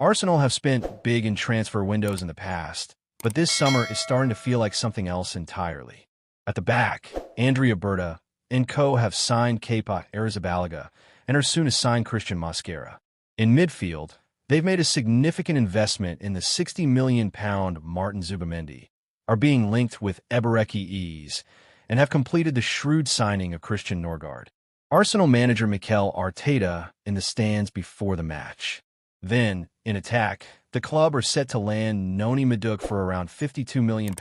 Arsenal have spent big in transfer windows in the past, but this summer is starting to feel like something else entirely. At the back, Andrea Berta and co have signed Kepa Arrizabalaga and are soon to sign Christian Mosquera. In midfield, they've made a significant investment in the £60 million Martin Zubimendi, are being linked with Ebereki Eze, and have completed the shrewd signing of Christian Norgard. Arsenal manager Mikel Arteta in the stands before the match. Then, in attack, the club are set to land Noni Madueke for around £52 million,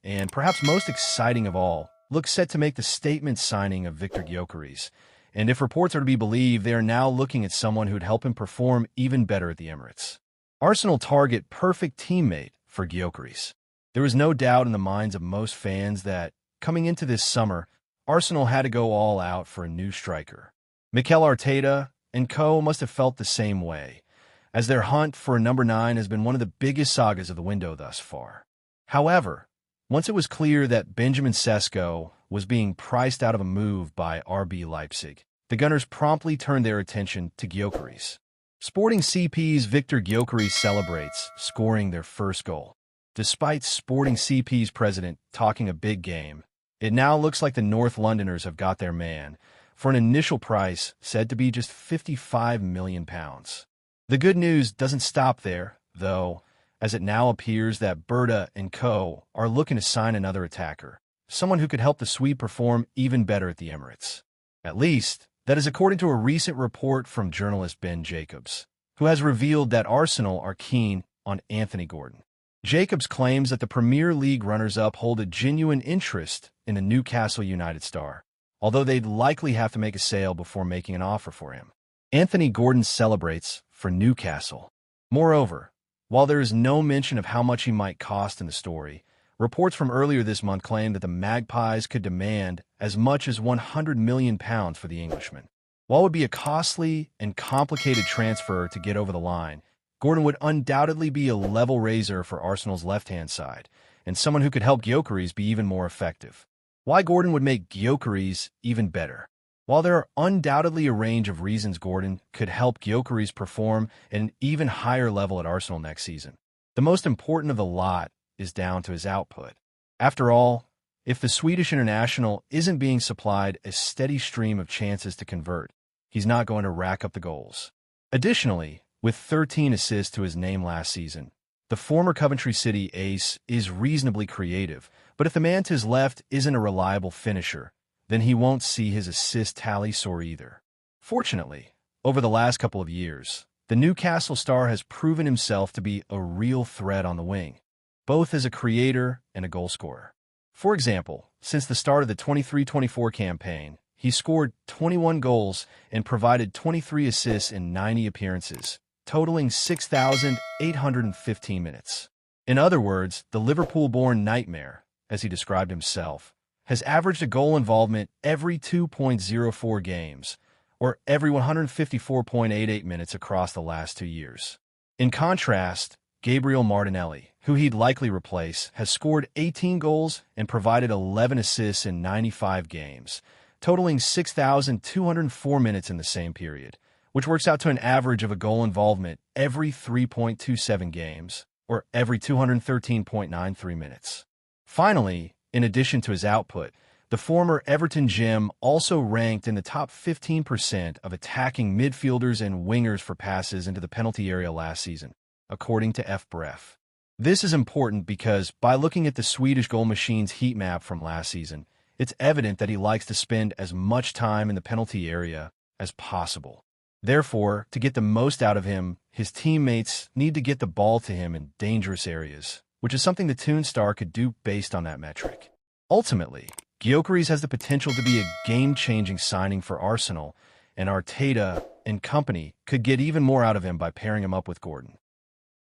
and perhaps most exciting of all, looks set to make the statement signing of Victor Gyökeres. And if reports are to be believed, they are now looking at someone who'd help him perform even better at the Emirates. Arsenal target perfect teammate for Gyökeres. There was no doubt in the minds of most fans that, coming into this summer, Arsenal had to go all out for a new striker. Mikel Arteta and co must have felt the same way, as their hunt for a number 9 has been one of the biggest sagas of the window thus far. However, once it was clear that Benjamin Sesko was being priced out of a move by RB Leipzig, the Gunners promptly turned their attention to Gyökeres. Sporting CP's Victor Gyökeres celebrates, scoring their first goal. Despite Sporting CP's president talking a big game, it now looks like the North Londoners have got their man, for an initial price said to be just £55 million. The good news doesn't stop there, though, as it now appears that Berta and co are looking to sign another attacker, someone who could help the Swede perform even better at the Emirates. At least, that is according to a recent report from journalist Ben Jacobs, who has revealed that Arsenal are keen on Anthony Gordon. Jacobs claims that the Premier League runners-up hold a genuine interest in the Newcastle United star, although they'd likely have to make a sale before making an offer for him. Anthony Gordon celebrates for Newcastle. Moreover, while there is no mention of how much he might cost in the story, reports from earlier this month claim that the Magpies could demand as much as £100 million for the Englishman. While it would be a costly and complicated transfer to get over the line, Gordon would undoubtedly be a level raiser for Arsenal's left-hand side, and someone who could help Gyökeres be even more effective. Why Gordon would make Gyökeres even better? While there are undoubtedly a range of reasons Gordon could help Gyökeres perform at an even higher level at Arsenal next season, the most important of the lot is down to his output. After all, if the Swedish international isn't being supplied a steady stream of chances to convert, he's not going to rack up the goals. Additionally, with 13 assists to his name last season, the former Coventry City ace is reasonably creative, but if the man to his left isn't a reliable finisher, then he won't see his assist tally soar either. Fortunately, over the last couple of years, the Newcastle star has proven himself to be a real threat on the wing, both as a creator and a goalscorer. For example, since the start of the 23-24 campaign, he scored 21 goals and provided 23 assists in 90 appearances, totaling 6,815 minutes. In other words, the Liverpool-born nightmare, as he described himself, has averaged a goal involvement every 2.04 games, or every 154.88 minutes across the last 2 years. In contrast, Gabriel Martinelli, who he'd likely replace, has scored 18 goals and provided 11 assists in 95 games, totaling 6,204 minutes in the same period, which works out to an average of a goal involvement every 3.27 games, or every 213.93 minutes. Finally, in addition to his output, the former Everton gem also ranked in the top 15% of attacking midfielders and wingers for passes into the penalty area last season, according to FBref. This is important because, by looking at the Swedish goal machine's heat map from last season, it's evident that he likes to spend as much time in the penalty area as possible. Therefore, to get the most out of him, his teammates need to get the ball to him in dangerous areas, which is something the Toon Star could do based on that metric. Ultimately, Gyökeres has the potential to be a game-changing signing for Arsenal, and Arteta and company could get even more out of him by pairing him up with Gordon.